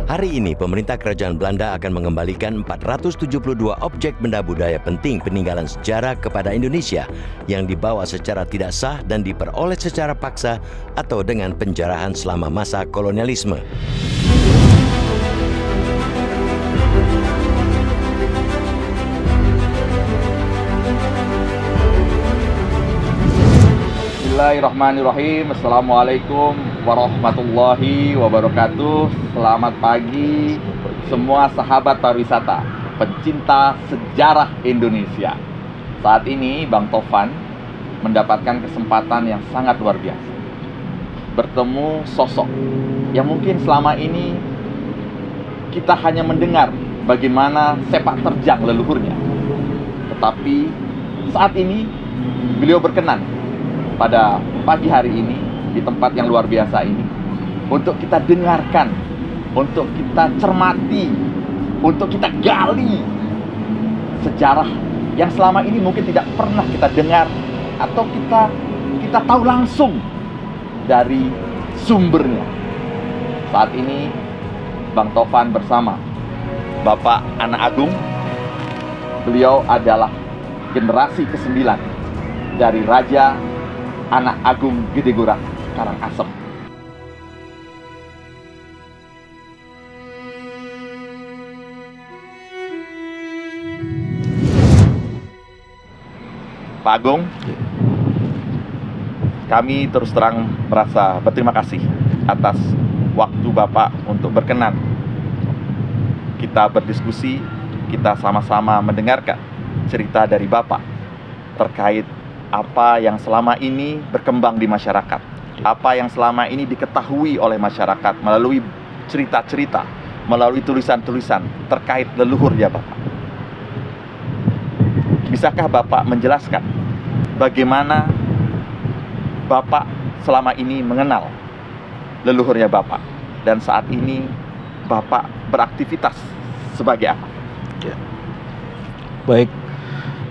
Hari ini, pemerintah Kerajaan Belanda akan mengembalikan 472 objek benda budaya penting peninggalan sejarah kepada Indonesia yang dibawa secara tidak sah dan diperoleh secara paksa atau dengan penjarahan selama masa kolonialisme. Bismillahirrahmanirrahim. Assalamualaikum warahmatullahi wabarakatuh. Selamat pagi semua sahabat pariwisata, pencinta sejarah Indonesia. Saat ini Bang Tovan mendapatkan kesempatan yang sangat luar biasa, bertemu sosok yang mungkin selama ini kita hanya mendengar bagaimana sepak terjang leluhurnya. Tetapi saat ini beliau berkenan pada pagi hari ini di tempat yang luar biasa ini untuk kita dengarkan, untuk kita cermati, untuk kita gali sejarah yang selama ini mungkin tidak pernah kita dengar atau kita tahu langsung dari sumbernya. Saat ini Bang Tovan bersama Bapak Anak Agung. Beliau adalah generasi ke-9 dari Raja Anak Agung Gedegurah Karangasem. Pak Agung, kami terus terang merasa berterima kasih atas waktu Bapak untuk berkenan kita berdiskusi, kita sama-sama mendengarkan cerita dari Bapak terkait apa yang selama ini berkembang di masyarakat, apa yang selama ini diketahui oleh masyarakat melalui cerita-cerita, melalui tulisan-tulisan terkait leluhur ya Bapak. Bisakah Bapak menjelaskan bagaimana Bapak selama ini mengenal leluhurnya Bapak dan saat ini Bapak beraktivitas sebagai apa? Ya. Baik,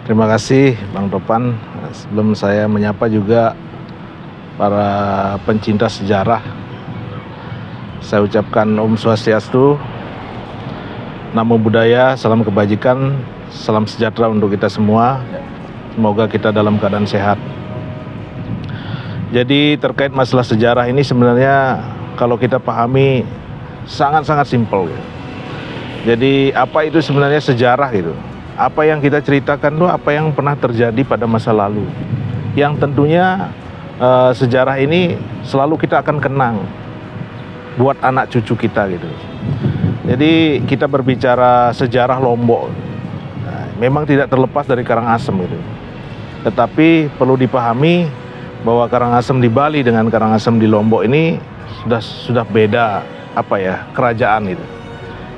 terima kasih Bang Tovan. Sebelum saya menyapa juga para pencinta sejarah, saya ucapkan Om Swastiastu, Namo Buddhaya, salam kebajikan, salam sejahtera untuk kita semua. Semoga kita dalam keadaan sehat. Jadi terkait masalah sejarah ini sebenarnya kalau kita pahami sangat-sangat simpel gitu. Jadi apa itu sebenarnya sejarah gitu? Apa yang kita ceritakan itu apa yang pernah terjadi pada masa lalu, yang tentunya sejarah ini selalu kita akan kenang buat anak cucu kita gitu. Jadi kita berbicara sejarah Lombok, memang tidak terlepas dari Karangasem gitu. Tetapi perlu dipahami bahwa Karangasem di Bali dengan Karangasem di Lombok ini sudah beda kerajaan gitu.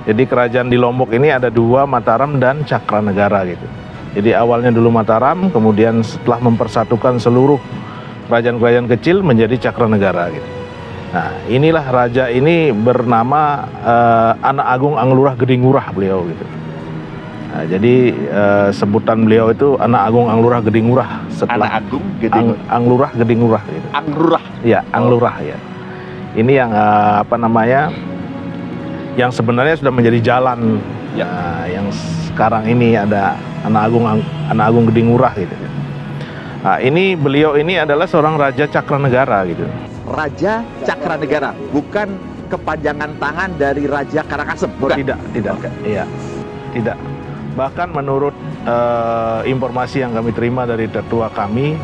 Jadi kerajaan di Lombok ini ada dua, Mataram dan Cakranegara gitu. Jadi awalnya dulu Mataram, kemudian setelah mempersatukan seluruh kerajaan-kerajaan kecil menjadi Cakranegara gitu. Nah, inilah raja ini bernama Anak Agung Anglurah Gedingurah beliau gitu. Nah, jadi sebutan beliau itu Anak Agung Anglurah Gedingurah setelah Anak Agung Gedingurah. Anglurah Gedingurah gitu. Anglurah. Ya, Anglurah ya. Ini yang yang sebenarnya sudah menjadi jalan ya, yang sekarang ini ada Anak Agung Gedingurah gitu. Nah, beliau ini adalah seorang raja Cakranegara gitu. Raja Cakranegara, bukan kepanjangan tangan dari Raja Karangasem, bukan? Tidak. Okay. Iya, tidak. Bahkan menurut informasi yang kami terima dari tetua kami,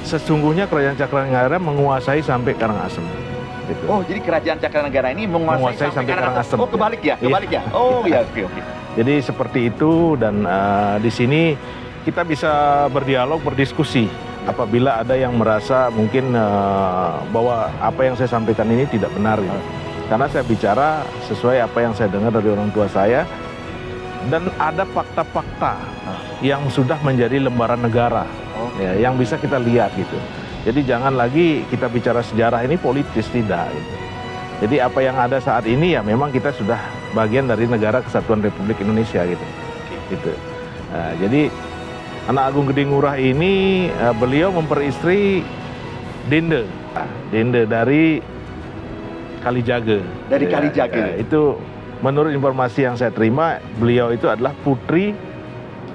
sesungguhnya kerajaan Cakranegara menguasai sampai Karangasem. Gitu. Oh, jadi kerajaan Cakranegara ini menguasai sampai Karangasem. Oh, kebalik ya? Oh, iya, oke. Jadi seperti itu, dan di sini kita bisa berdialog, berdiskusi apabila ada yang merasa mungkin bahwa apa yang saya sampaikan ini tidak benar gitu. Karena saya bicara sesuai apa yang saya dengar dari orang tua saya, dan ada fakta-fakta yang sudah menjadi lembaran negara ya, yang bisa kita lihat gitu. Jadi jangan lagi kita bicara sejarah ini politis, tidak gitu. Jadi apa yang ada saat ini ya memang kita sudah bagian dari Negara Kesatuan Republik Indonesia gitu. Gitu. Nah, jadi Anak Agung Gedingurah ini beliau memperistri Dende dari Kalijaga. Dari Kalijaga. Ya, itu menurut informasi yang saya terima, beliau itu adalah putri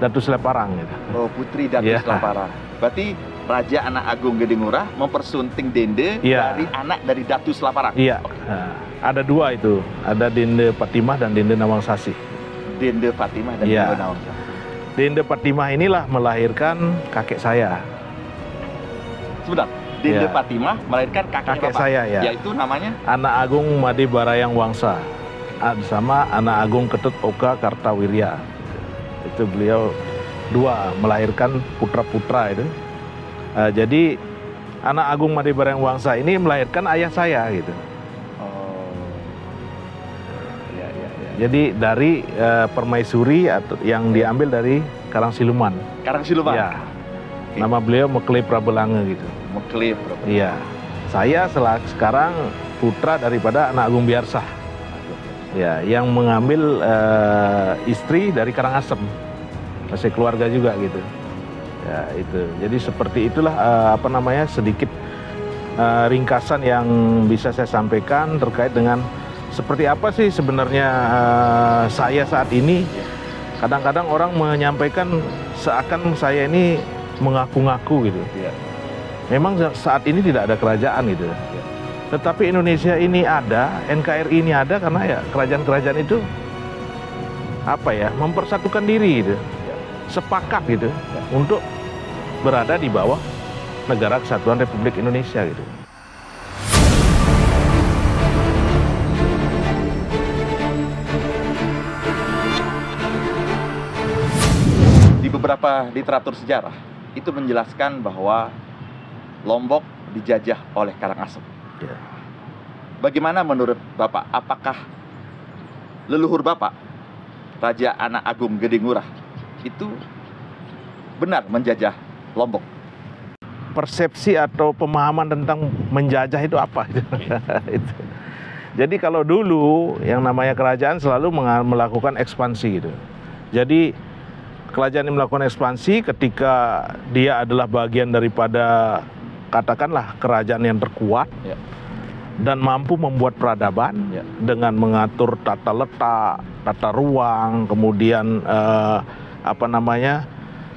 Datu Sleparang. Gitu. Oh, putri Datu Sleparang. Berarti Raja Anak Agung Gede Ngurah mempersunting Dende dari anak dari Datu Sleparang. Iya. Nah, ada dua itu, ada Dende Patimah dan Dende Nawangsasi. Dende Patimah dan Dende Nawangsasi. Dende Patimah inilah melahirkan kakek saya. Sebentar, Dende Patimah melahirkan kakek saya, yaitu namanya Anak Agung Made Barayang Wangsa sama Anak Agung Ketut Oka Kartawirya. Itu beliau dua melahirkan putra-putra itu. Jadi Anak Agung Made Barayang Wangsa ini melahirkan ayah saya gitu. Jadi dari permaisuri atau yang diambil dari Karangsiluman. Karangsiluman. Ya. Nama beliau Mekle Prabelange gitu. Mekle Prabelange. Iya. Saya sekarang putra daripada Anak Agung Biarsah. Ya, yang mengambil istri dari Karangasem, masih keluarga juga gitu. Ya itu. Jadi seperti itulah sedikit ringkasan yang bisa saya sampaikan terkait dengan seperti apa sih sebenarnya saya saat ini. Kadang-kadang orang menyampaikan seakan saya ini mengaku-ngaku gitu. Memang saat ini tidak ada kerajaan gitu. Tetapi Indonesia ini ada, NKRI ini ada karena ya kerajaan-kerajaan itu mempersatukan diri gitu, sepakat gitu untuk berada di bawah Negara Kesatuan Republik Indonesia gitu. Di beberapa literatur sejarah itu menjelaskan bahwa Lombok dijajah oleh Karangasem. Bagaimana menurut Bapak? Apakah leluhur Bapak, Raja Anak Agung Gede Ngurah, itu benar menjajah Lombok? Persepsi atau pemahaman tentang menjajah itu apa? Itu. Jadi kalau dulu yang namanya kerajaan selalu melakukan ekspansi gitu. Jadi kerajaan yang melakukan ekspansi ketika dia adalah bagian daripada katakanlah kerajaan yang terkuat. Dan mampu membuat peradaban dengan mengatur tata letak, tata ruang, kemudian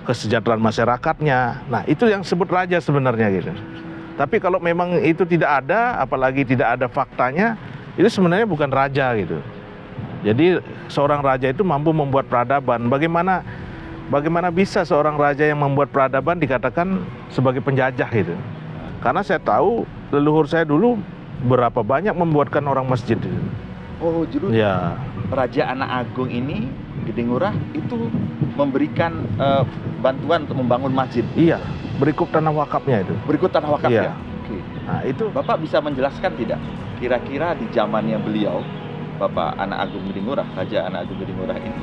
kesejahteraan masyarakatnya. Nah, itu yang disebut raja sebenarnya gitu. Tapi kalau memang itu tidak ada, apalagi tidak ada faktanya, itu sebenarnya bukan raja gitu. Jadi seorang raja itu mampu membuat peradaban. Bagaimana bisa seorang raja yang membuat peradaban dikatakan sebagai penjajah gitu? Karena saya tahu leluhur saya dulu berapa banyak membuatkan orang masjid. Oh, justru Raja Anak Agung ini Gede Ngurah itu memberikan bantuan untuk membangun masjid. Iya, berikut tanah wakafnya itu. Berikut tanah wakafnya. Oke. Nah, itu Bapak bisa menjelaskan tidak? Kira-kira di zamannya beliau, Bapak Anak Agung Gede Ngurah, Raja Anak Agung Gede Ngurah ini,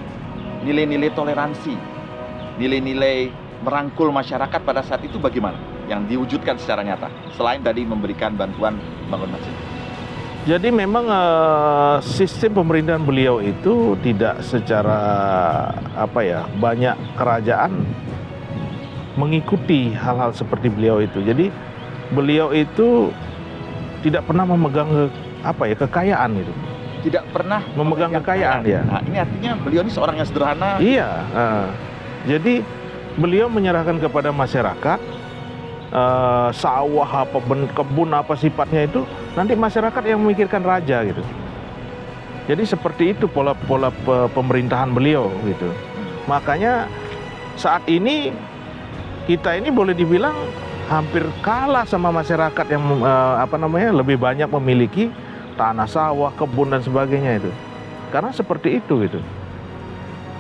nilai-nilai toleransi, nilai-nilai merangkul masyarakat pada saat itu bagaimana? Yang diwujudkan secara nyata selain tadi memberikan bantuan bangun masjid. Jadi memang sistem pemerintahan beliau itu tidak secara banyak kerajaan mengikuti hal-hal seperti beliau itu. Jadi beliau itu tidak pernah memegang kekayaan itu. Tidak pernah memegang kekayaan ya. Nah, ini artinya beliau ini seorang yang sederhana. Iya. Jadi beliau menyerahkan kepada masyarakat sawah kebun apa sifatnya itu nanti masyarakat yang memikirkan raja gitu. Jadi seperti itu pola pemerintahan beliau gitu. Makanya saat ini kita ini boleh dibilang hampir kalah sama masyarakat yang lebih banyak memiliki tanah sawah, kebun dan sebagainya itu. Karena seperti itu gitu.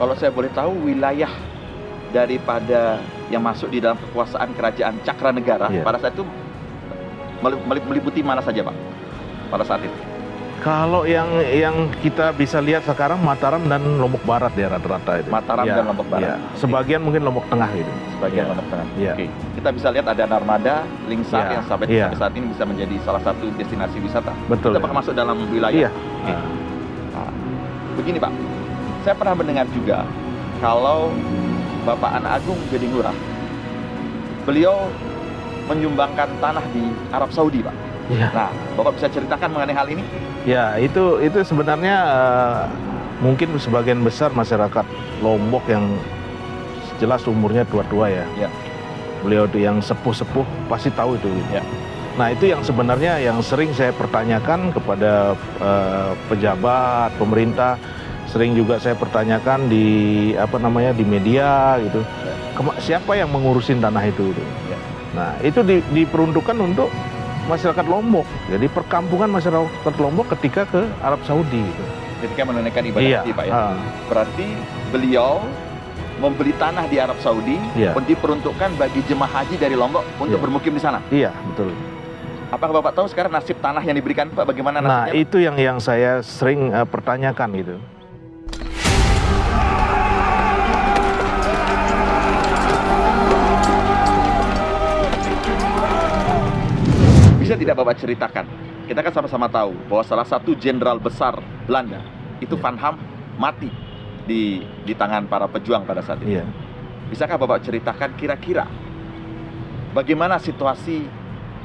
Kalau saya boleh tahu wilayah daripada yang masuk di dalam kekuasaan kerajaan Cakranegara pada saat itu meliputi mana saja, Pak? Pada saat itu. Kalau yang kita bisa lihat sekarang Mataram dan Lombok Barat ya rata-rata itu. Mataram dan Lombok Barat. Sebagian mungkin Lombok Tengah gitu. Sebagian Lombok Tengah. Oke. Kita bisa lihat ada Narmada, Lingsa yang sampai saat ini bisa menjadi salah satu destinasi wisata. Betul. Kita bakal masuk dalam wilayah. Nah, begini, Pak. Saya pernah mendengar juga kalau Bapak Anak Agung Gede Ngurah, beliau menyumbangkan tanah di Arab Saudi, Pak. Ya. Nah, Bapak bisa ceritakan mengenai hal ini? Ya, itu sebenarnya mungkin sebagian besar masyarakat Lombok yang jelas umurnya tua-tua ya. Ya. Beliau itu yang sepuh-sepuh pasti tahu itu. Ya. Nah, itu yang sebenarnya yang sering saya pertanyakan kepada pejabat, pemerintah, sering juga saya pertanyakan di di media gitu. Siapa yang mengurusin tanah itu? Ya. Nah, itu diperuntukkan untuk masyarakat Lombok. Jadi perkampungan masyarakat Lombok ketika ke Arab Saudi gitu. Ketika menunaikan ibadah Iya. haji, Pak ya. Berarti beliau membeli tanah di Arab Saudi untuk diperuntukkan bagi jemaah haji dari Lombok untuk bermukim di sana. Iya, betul. Apakah Bapak tahu sekarang nasib tanah yang diberikan, Pak? Bagaimana nasibnya? Nah, itu yang saya sering pertanyakan gitu. Bisa tidak Bapak ceritakan? Kita kan sama-sama tahu bahwa salah satu jenderal besar Belanda itu Van Ham mati di tangan para pejuang pada saat itu. Iya. Bisakah Bapak ceritakan kira-kira bagaimana situasi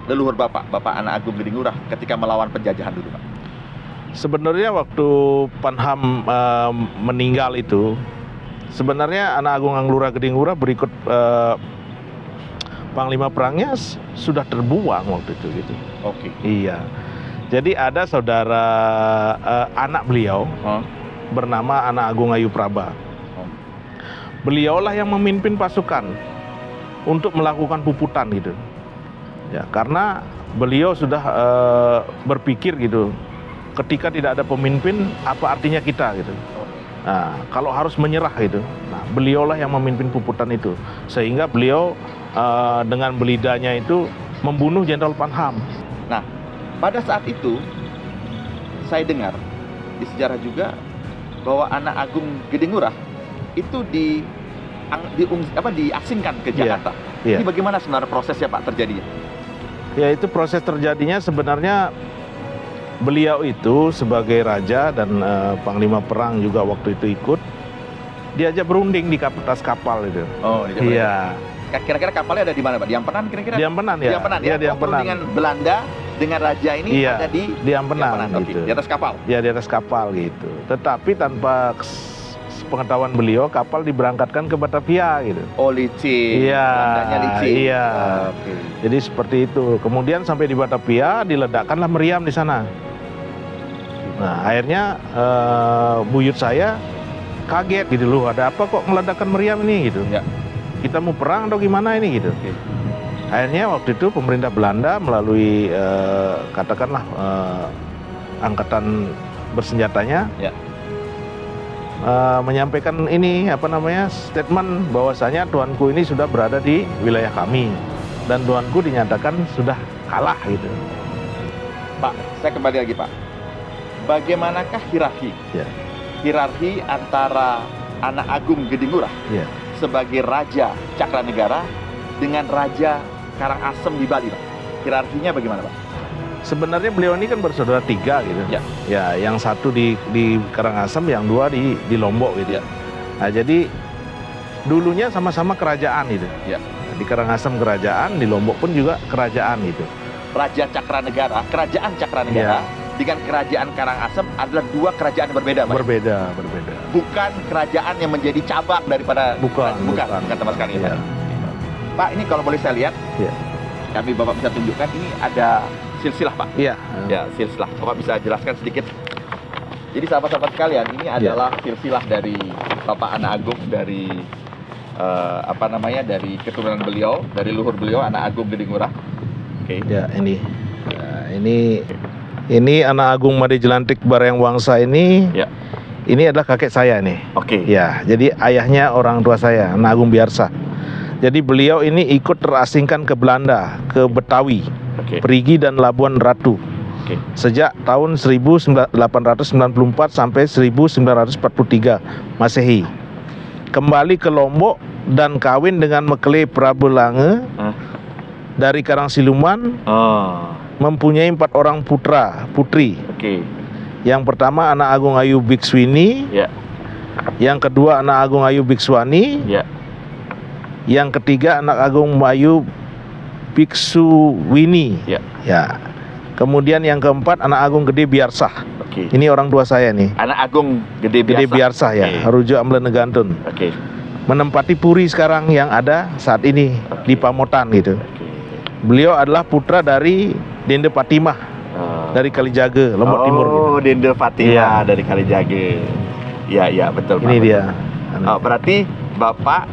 leluhur Bapak Anak Agung Geding Ngurah ketika melawan penjajahan dulu, Pak? Sebenarnya waktu Van Ham meninggal itu, sebenarnya Anak Agung Anglura Geding Ngurah berikut Panglima perangnya sudah terbuang waktu itu gitu. Oke. Iya. Jadi ada saudara anak beliau bernama Anak Agung Ayu Praba. Beliaulah yang memimpin pasukan untuk melakukan puputan gitu. Ya, karena beliau sudah berpikir gitu, ketika tidak ada pemimpin, apa artinya kita gitu. Nah, kalau harus menyerah gitu. Nah, beliaulah yang memimpin puputan itu, sehingga beliau dengan belidanya itu membunuh Jenderal Van Ham. Nah, pada saat itu saya dengar di sejarah juga bahwa Anak Agung Geding Ngurah itu diasingkan ke Jakarta. Iya. Ini bagaimana sebenarnya prosesnya, Pak, terjadinya? Ya, itu proses terjadinya sebenarnya beliau itu sebagai raja dan Panglima perang juga waktu itu ikut, diajak berunding di atas kapal itu. Oh, iya. Kira-kira kapalnya ada di mana, Pak? Di Ampenan kira-kira? Di Ampenan ya. Di Ampenan ya. Iya, di Ampenan. Perundingan Belanda dengan raja ini ada di Ampenan gitu. Di atas kapal. Ya, di atas kapal gitu. Tetapi tanpa pengetahuan beliau, kapal diberangkatkan ke Batavia gitu. Oh, licin. Iya. Belandanya licin. Iya. Oke. Jadi seperti itu. Kemudian sampai di Batavia diledakkanlah meriam di sana. Nah, akhirnya buyut saya kaget gitu loh, ada apa kok meledakkan meriam ini gitu. Ya. Kita mau perang atau gimana ini gitu. Oke. Akhirnya waktu itu pemerintah Belanda melalui katakanlah angkatan bersenjatanya menyampaikan ini statement bahwasanya tuanku ini sudah berada di wilayah kami dan tuanku dinyatakan sudah kalah gitu. Pak, saya kembali lagi, Pak. Bagaimanakah hierarki? Ya. Hierarki antara Anak Agung Geding Ngurah sebagai Raja Cakranegara dengan Raja Karangasem di Bali, Pak? Hierarkinya bagaimana, Pak? Sebenarnya beliau ini kan bersaudara tiga gitu. Ya. Ya, yang satu di Karangasem, yang dua di Lombok gitu. Ya. Nah, jadi dulunya sama-sama kerajaan gitu. Ya. Di Karangasem kerajaan, di Lombok pun juga kerajaan gitu. Raja Cakranegara, Kerajaan Cakranegara dengan Kerajaan Karangasem adalah dua kerajaan yang berbeda, Pak? Berbeda. Bukan kerajaan yang menjadi cabang daripada bukan sama sekali, Pak. Pak, ini kalau boleh saya lihat, kami Bapak bisa tunjukkan ini ada silsilah, Pak. Iya. Ya, silsilah. Bapak bisa jelaskan sedikit. Jadi sahabat-sahabat sekalian, ini adalah silsilah dari Bapak Anak Agung dari dari keturunan beliau, dari luhur beliau Anak Agung Geding Ngurah. Oke. Ya, ini. Nah, ini Anak Agung Made Jelantik Barayang Wangsa ini. Ya. Ini adalah kakek saya nih. Oke. Ya, jadi ayahnya orang tua saya, Anak Agung Biarsa. Jadi beliau ini ikut terasingkan ke Belanda, ke Betawi, Perigi dan Labuan Ratu. Sejak tahun 1894 sampai 1943 Masehi. Kembali ke Lombok dan kawin dengan Mekele Prabu Lange dari Karangsiluman. Mempunyai 4 orang putri. Yang pertama Anak Agung Ayu Bikswini. Yang kedua Anak Agung Ayu Bikswani. Yang ketiga Anak Agung Ayu Biksuwini. Kemudian yang keempat, Anak Agung Gede Biarsah. Oke. Ini orang tua saya nih. Anak Agung Gede Gede Biarsah ya, Oke. Rujo Amlenegantun. Oke. Menempati puri sekarang yang ada saat ini di Pamotan gitu. Beliau adalah putra dari Dende Patimah dari Kalijaga, Lombok Timur. Oh, Dende Fatimah Iya. dari Kalijaga. Iya, betul. Ini Pak, dia. betul. Oh, berarti Bapak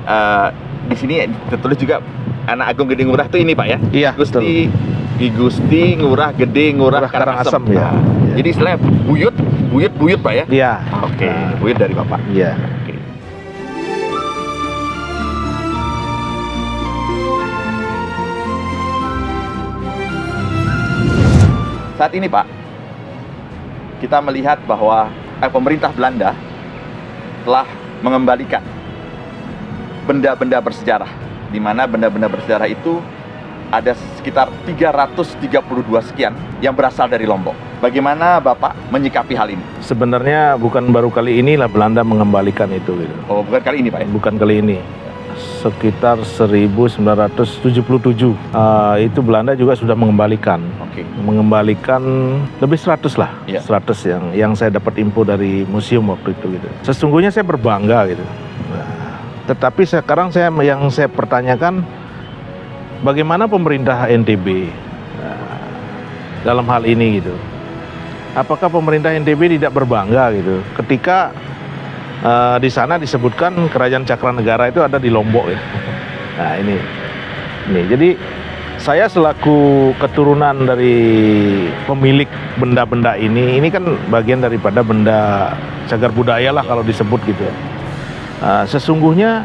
di sini tertulis juga Anak Agung Gede Ngurah itu ini Pak ya? Iya, Ki Gusti Ngurah Gede Ngurah Ngurah Karangasem, Karangasem. ya. Nah, jadi istilahnya buyut Pak ya? Iya. Oke, Nah, buyut dari Bapak. iya. Oke. Saat ini Pak, kita melihat bahwa pemerintah Belanda telah mengembalikan benda-benda bersejarah, di mana benda-benda bersejarah itu ada sekitar 332 sekian yang berasal dari Lombok. Bagaimana Bapak menyikapi hal ini? Sebenarnya bukan baru kali inilah Belanda mengembalikan itu gitu. Oh, bukan kali ini Pak ya? Bukan kali ini. Sekitar 1977 itu Belanda juga sudah mengembalikan. Oke. Mengembalikan lebih 100 lah. Iya. 100 yang saya dapat info dari museum waktu itu gitu. Sesungguhnya saya berbangga gitu. Nah, tetapi sekarang yang saya pertanyakan, bagaimana pemerintah NTB dalam hal ini gitu? Apakah pemerintah NTB tidak berbangga gitu ketika di sana disebutkan Kerajaan Cakranegara itu ada di Lombok ya? Nah ini, jadi saya selaku keturunan dari pemilik benda-benda ini kan bagian daripada benda cagar budaya lah kalau disebut gitu ya. Sesungguhnya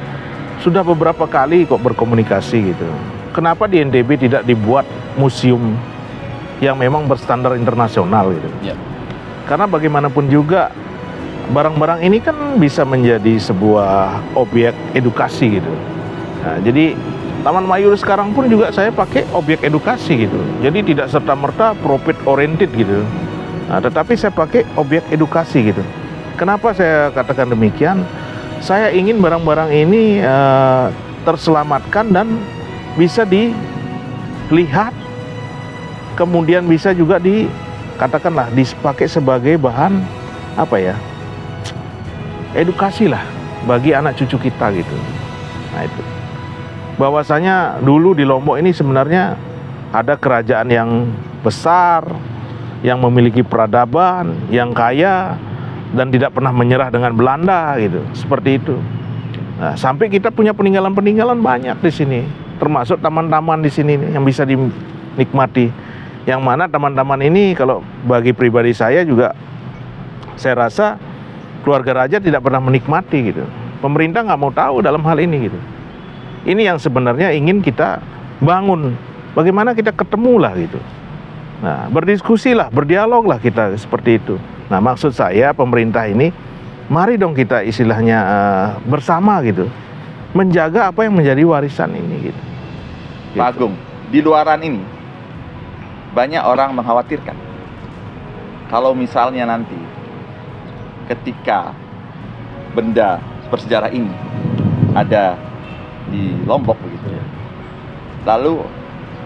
sudah beberapa kali kok berkomunikasi gitu. Kenapa di NTB tidak dibuat museum yang memang berstandar internasional gitu? Ya. Karena bagaimanapun juga barang-barang ini kan bisa menjadi sebuah objek edukasi gitu. Nah, jadi Taman Mayur sekarang pun juga saya pakai objek edukasi gitu. Jadi tidak serta-merta profit oriented gitu. Nah, tetapi saya pakai objek edukasi gitu. Kenapa saya katakan demikian? Saya ingin barang-barang ini terselamatkan dan bisa dilihat, kemudian bisa juga katakanlah dipakai sebagai bahan apa ya? Edukasi lah bagi anak cucu kita gitu. Nah itu. Bahwasanya dulu di Lombok ini sebenarnya ada kerajaan yang besar, yang memiliki peradaban, yang kaya, dan tidak pernah menyerah dengan Belanda gitu. Seperti itu. Nah, sampai kita punya peninggalan-peninggalan banyak di sini, termasuk taman-taman di sini yang bisa dinikmati. Yang mana taman-taman ini kalau bagi pribadi saya juga, saya rasa keluarga raja tidak pernah menikmati gitu. Pemerintah nggak mau tahu dalam hal ini gitu. Ini yang sebenarnya ingin kita bangun. Bagaimana kita ketemu lah gitu. Nah, berdiskusi lah, berdialog lah kita seperti itu. Nah, maksud saya pemerintah ini, mari dong kita istilahnya bersama gitu, menjaga apa yang menjadi warisan ini gitu. Pak Agung, di luaran ini banyak orang mengkhawatirkan kalau misalnya nanti ketika benda bersejarah ini ada di Lombok begitu ya, lalu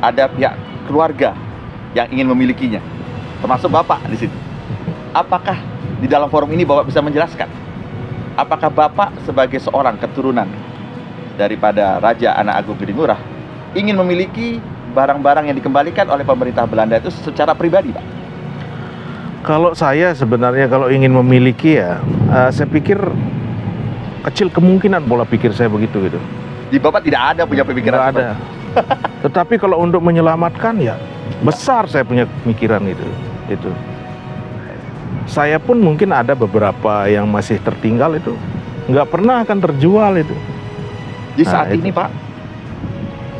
ada pihak keluarga yang ingin memilikinya, termasuk Bapak di situ. Apakah di dalam forum ini Bapak bisa menjelaskan, apakah Bapak sebagai seorang keturunan daripada Raja Anak Agung Gede Ngurah ingin memiliki barang-barang yang dikembalikan oleh pemerintah Belanda itu secara pribadi, Pak? Kalau saya sebenarnya kalau ingin memiliki ya, saya pikir kecil kemungkinan pola pikir saya begitu gitu. Di Bapak tidak ada punya pemikiran Nggak ada. Tetapi kalau untuk menyelamatkan ya besar saya punya pemikiran itu. Saya pun mungkin ada beberapa yang masih tertinggal itu, nggak pernah akan terjual itu. Di saat Nah, ini Pak,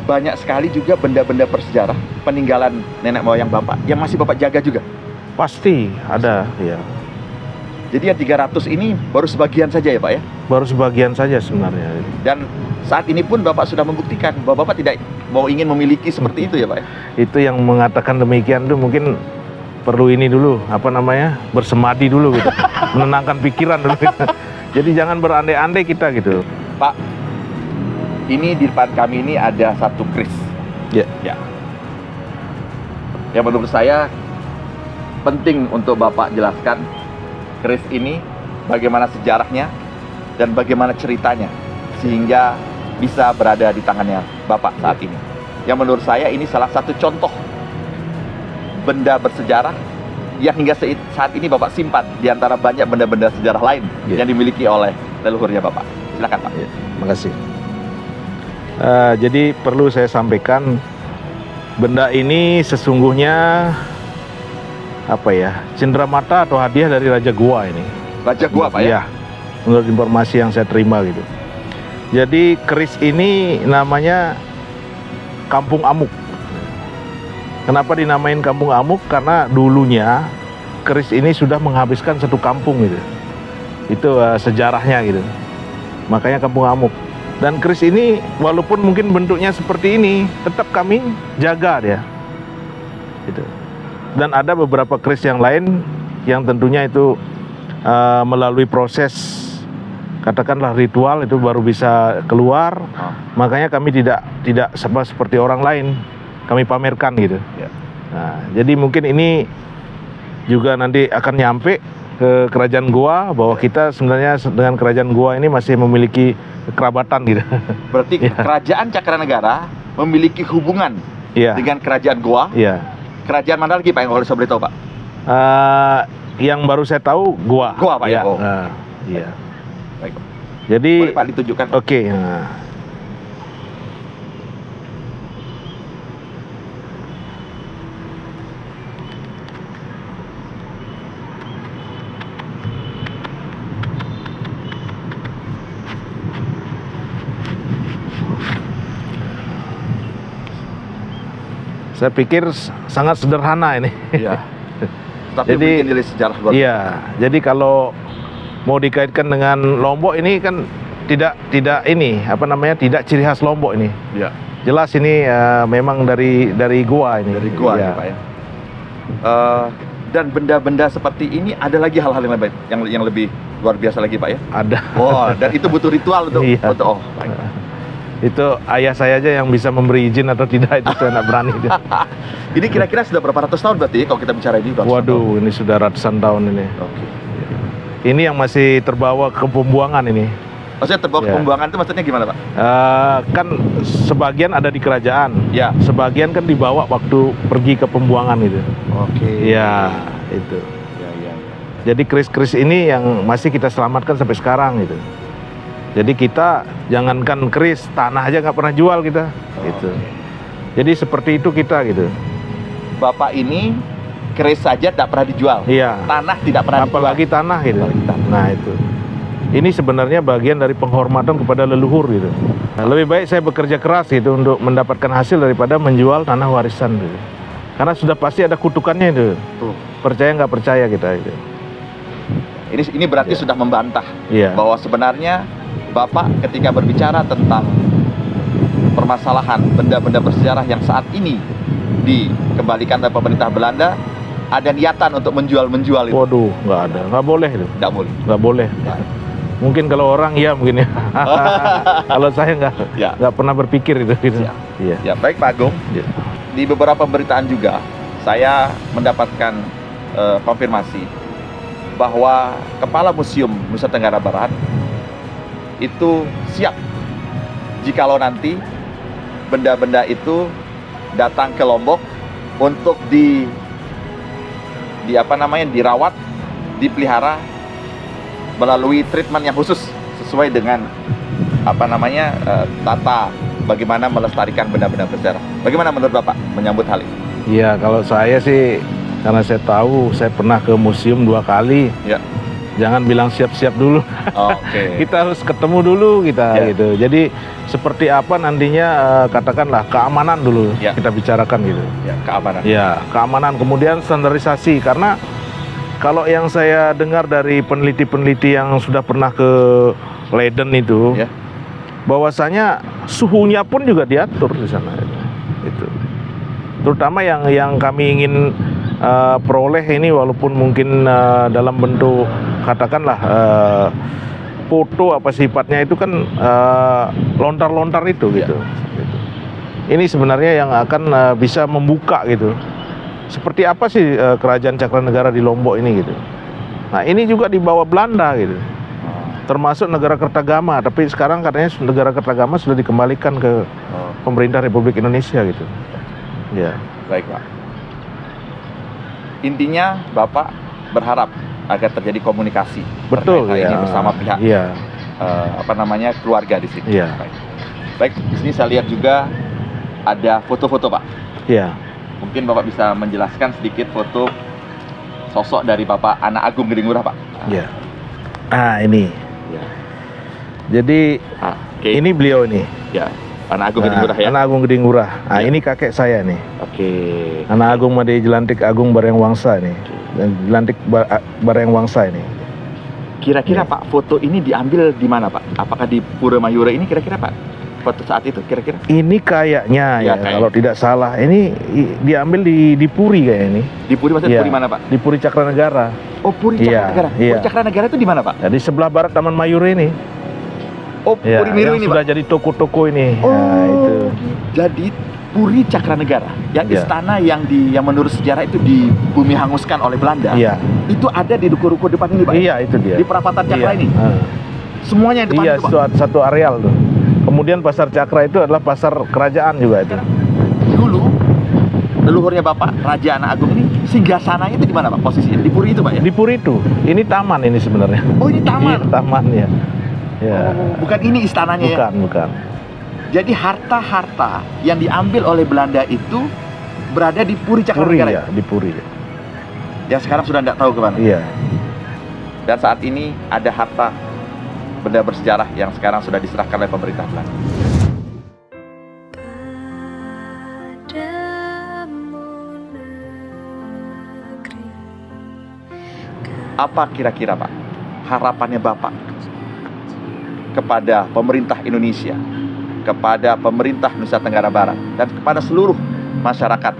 banyak sekali juga benda-benda bersejarah peninggalan nenek moyang Bapak yang masih Bapak jaga juga. Pasti ada ya. Jadi yang 300 ini baru sebagian saja ya Pak ya? Baru sebagian saja sebenarnya. Dan saat ini pun Bapak sudah membuktikan bahwa Bapak tidak mau ingin memiliki seperti itu ya Pak ya? Itu yang mengatakan demikian tuh mungkin perlu ini dulu, bersemadi dulu gitu. Menenangkan pikiran dulu gitu. Jadi jangan berandai-andai kita gitu. Pak, ini di depan kami ini ada satu kris. Ya. Ya. Yang menurut saya penting untuk Bapak jelaskan keris ini, bagaimana sejarahnya dan bagaimana ceritanya sehingga bisa berada di tangannya Bapak saat ini. Yang menurut saya ini salah satu contoh benda bersejarah yang hingga saat ini Bapak simpan di antara banyak benda-benda sejarah lain yang dimiliki oleh leluhurnya Bapak. Silakan Pak. Terima kasih. Jadi perlu saya sampaikan, benda ini sesungguhnya apa ya, cenderamata atau hadiah dari Raja Goa ini. Raja Goa Pak ya? Iya, menurut informasi yang saya terima gitu. Jadi keris ini namanya Kampung Amuk. Kenapa dinamain Kampung Amuk? Karena dulunya keris ini sudah menghabiskan satu kampung gitu. Itu sejarahnya gitu. Makanya Kampung Amuk. Dan keris ini walaupun mungkin bentuknya seperti ini, tetap kami jaga dia. Gitu. Dan ada beberapa keris yang lain yang tentunya itu melalui proses, katakanlah ritual, itu baru bisa keluar. Makanya kami tidak sama seperti orang lain, kami pamerkan gitu. Nah, jadi mungkin ini juga nanti akan nyampe ke Kerajaan Goa, bahwa kita sebenarnya dengan Kerajaan Goa ini masih memiliki kekerabatan gitu. Berarti Kerajaan Cakranegara memiliki hubungan dengan Kerajaan Goa. Kerajaan mana lagi Pak yang boleh saya beritahu Pak? Yang baru saya tahu Goa. Goa Pak ya. Iya. Baik. Jadi boleh Pak ditunjukkan. Oke. Saya pikir sangat sederhana ini. Iya. Tapi jadi nilai sejarah luar biasa. Iya. Jadi kalau mau dikaitkan dengan Lombok ini kan tidak ini tidak ciri khas Lombok ini. Iya. Jelas ini memang dari Goa ini. Dari Goa ya Pak ya. Dan benda-benda seperti ini ada lagi hal-hal yang lebih luar biasa lagi Pak ya? Ada. Oh, dan itu butuh ritual untuk baik. Itu ayah saya aja yang bisa memberi izin atau tidak, itu saya nggak berani. Ini kira-kira sudah berapa ratus tahun berarti kalau kita bicara ini? Waduh, ini sudah ratusan tahun ini. Oke. Ini yang masih terbawa ke pembuangan ini. Maksudnya terbawa ke pembuangan itu maksudnya gimana Pak? Kan sebagian ada di kerajaan, sebagian kan dibawa waktu pergi ke pembuangan gitu. Oke. Ya, itu. Jadi keris-keris ini yang masih kita selamatkan sampai sekarang gitu. Jadi kita jangankan keris, tanah aja nggak pernah jual kita, gitu. Jadi seperti itu kita gitu. Bapak ini keris saja tidak pernah dijual. Iya. Tanah tidak pernah dijual. Apalagi tanah gitu. Nah itu. Ini sebenarnya bagian dari penghormatan kepada leluhur gitu. Nah, lebih baik saya bekerja keras gitu untuk mendapatkan hasil daripada menjual tanah warisan gitu. Karena sudah pasti ada kutukannya itu. Percaya nggak percaya kita itu. Ini berarti sudah membantah bahwa sebenarnya Bapak ketika berbicara tentang permasalahan benda-benda bersejarah yang saat ini dikembalikan oleh pemerintah Belanda, ada niatan untuk menjual itu. Waduh, nggak ada, nggak boleh itu. Nggak boleh. Mungkin kalau orang mungkin ya. Kalau saya nggak pernah berpikir itu. Gitu. Ya baik Pak Agung. Di beberapa pemberitaan juga saya mendapatkan konfirmasi bahwa Kepala Museum Nusa Tenggara Barat itu siap jikalau nanti benda-benda itu datang ke Lombok untuk dirawat, dipelihara melalui treatment yang khusus sesuai dengan tata bagaimana melestarikan benda-benda bersejarah. Bagaimana menurut Bapak menyambut hal ini? Iya, kalau saya sih karena saya tahu saya pernah ke museum 2 kali. Ya. Jangan bilang siap-siap dulu. Kita harus ketemu dulu kita gitu. Jadi seperti apa nantinya katakanlah keamanan dulu kita bicarakan gitu. Keamanan. Ya, keamanan, kemudian standarisasi, karena kalau yang saya dengar dari peneliti-peneliti yang sudah pernah ke Leiden itu, bahwasanya suhunya pun juga diatur di sana itu. Terutama yang kami ingin peroleh ini, walaupun mungkin dalam bentuk katakanlah foto apa sifatnya itu kan lontar-lontar itu gitu. Ini sebenarnya yang akan bisa membuka gitu seperti apa sih kerajaan Cakranegara di Lombok ini gitu. Nah ini juga dibawa Belanda gitu, termasuk negara Kertagama, tapi sekarang katanya negara Kertagama sudah dikembalikan ke pemerintah Republik Indonesia gitu. Ya. Baik Pak. Intinya Bapak berharap agar terjadi komunikasi Betul terkait hal ya. ini bersama pihak Iya. keluarga di sini. Iya. Baik, di sini saya lihat juga ada foto-foto Pak. Iya. Mungkin Bapak bisa menjelaskan sedikit foto sosok dari Bapak Anak Agung Gede Ngurah Pak. Iya. Ah ini. Ya. Jadi Oke. ini beliau ini. Ya, Anak Agung Gede Ngurah ya. Anak Agung Gede Ngurah. Ah Ya. ini kakek saya nih. Oke. Anak Agung Made Jelantik Agung Bareng Wangsa nih. Dan Jelantik Bareng Wangsa ini. Kira-kira Ya. Pak, foto ini diambil di mana Pak? Apakah di Pura Mayura ini kira-kira Pak? Foto saat itu kira-kira? Ini kayaknya Ya, ya, kayak. kalau tidak salah ini diambil di Puri kayaknya ini. Di Puri maksudnya Iya. Puri mana Pak? Di Puri Cakranegara. Oh, Puri Iya, Cakranegara. iya. Puri Cakranegara itu di mana Pak? Ya, di sebelah barat Taman Mayura ini. Oh, Ya, Puri Miru yang ini sudah Pak. jadi toko-toko ini. Oh, Nah, itu. jadi Puri Cakranegara, yang Iya. istana yang menurut sejarah itu di bumi hanguskan oleh Belanda. Iya. Itu ada di ruko-ruko depan ini Pak. Iya, itu dia. Di perapatan Cakra Iya. ini. Ah. Semuanya di depan Iya, itu Pak. satu areal tuh. Kemudian pasar Cakra itu adalah pasar kerajaan juga itu. Dulu leluhurnya Bapak Raja Anak Agung ini singgasananya itu di mana Pak posisinya? Di Puri itu Pak ya? Di Puri itu. Ini taman ini sebenarnya. Oh, ini taman. Iya, taman ya. Ya. Oh, bukan ini istananya ya? Bukan. Jadi harta-harta yang diambil oleh Belanda itu berada di Puri Puri Cakranegara. ya, di Puri. Yang sekarang sudah tidak tahu kemana. Iya. Dan saat ini ada harta benda bersejarah yang sekarang sudah diserahkan oleh pemerintah Belanda. Apa kira-kira Pak harapannya Bapak kepada pemerintah Indonesia, kepada pemerintah Nusa Tenggara Barat, dan kepada seluruh masyarakat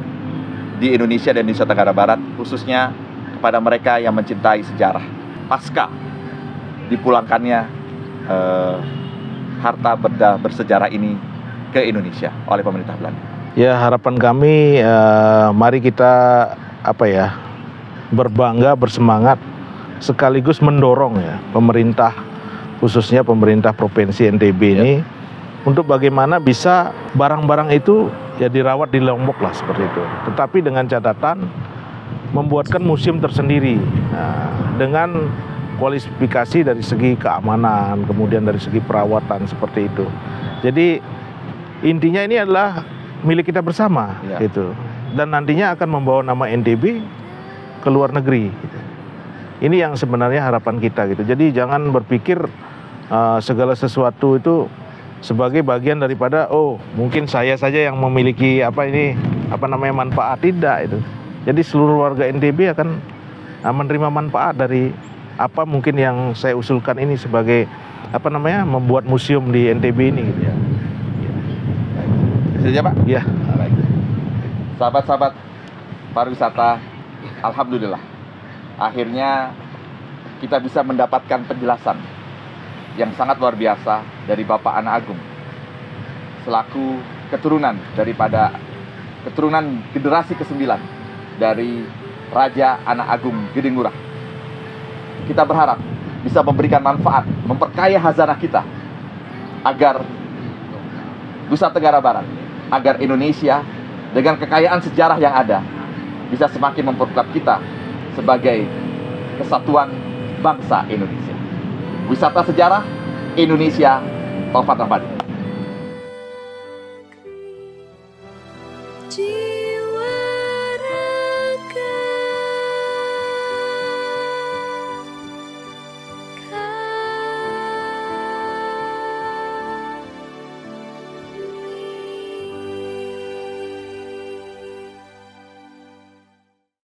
di Indonesia dan Nusa Tenggara Barat, khususnya kepada mereka yang mencintai sejarah pasca dipulangkannya harta benda bersejarah ini ke Indonesia oleh pemerintah Belanda? Ya, harapan kami mari kita berbangga, bersemangat, sekaligus mendorong ya pemerintah, khususnya pemerintah Provinsi NTB ini untuk bagaimana bisa barang-barang itu ya dirawat di Lombok lah seperti itu. Tetapi dengan catatan membuatkan museum tersendiri dengan kualifikasi dari segi keamanan, kemudian dari segi perawatan seperti itu. Jadi intinya ini adalah milik kita bersama gitu. Dan nantinya akan membawa nama NTB ke luar negeri gitu. Ini yang sebenarnya harapan kita gitu. Jadi jangan berpikir segala sesuatu itu sebagai bagian daripada mungkin saya saja yang memiliki manfaat. Tidak itu. Jadi seluruh warga NTB akan menerima manfaat dari apa mungkin yang saya usulkan ini sebagai membuat museum di NTB ini gitu ya. Saja Pak? Ya. Baik. Sahabat-sahabat pariwisata, alhamdulillah akhirnya kita bisa mendapatkan penjelasan yang sangat luar biasa dari Bapak Anak Agung selaku keturunan generasi ke-9 dari Raja Anak Agung Gede Ngurah. Kita berharap bisa memberikan manfaat, memperkaya hazanah kita agar Nusa Tenggara Barat, agar Indonesia dengan kekayaan sejarah yang ada bisa semakin memperkuat kita sebagai kesatuan bangsa Indonesia. Wisata sejarah Indonesia, Taufan Rahmadi.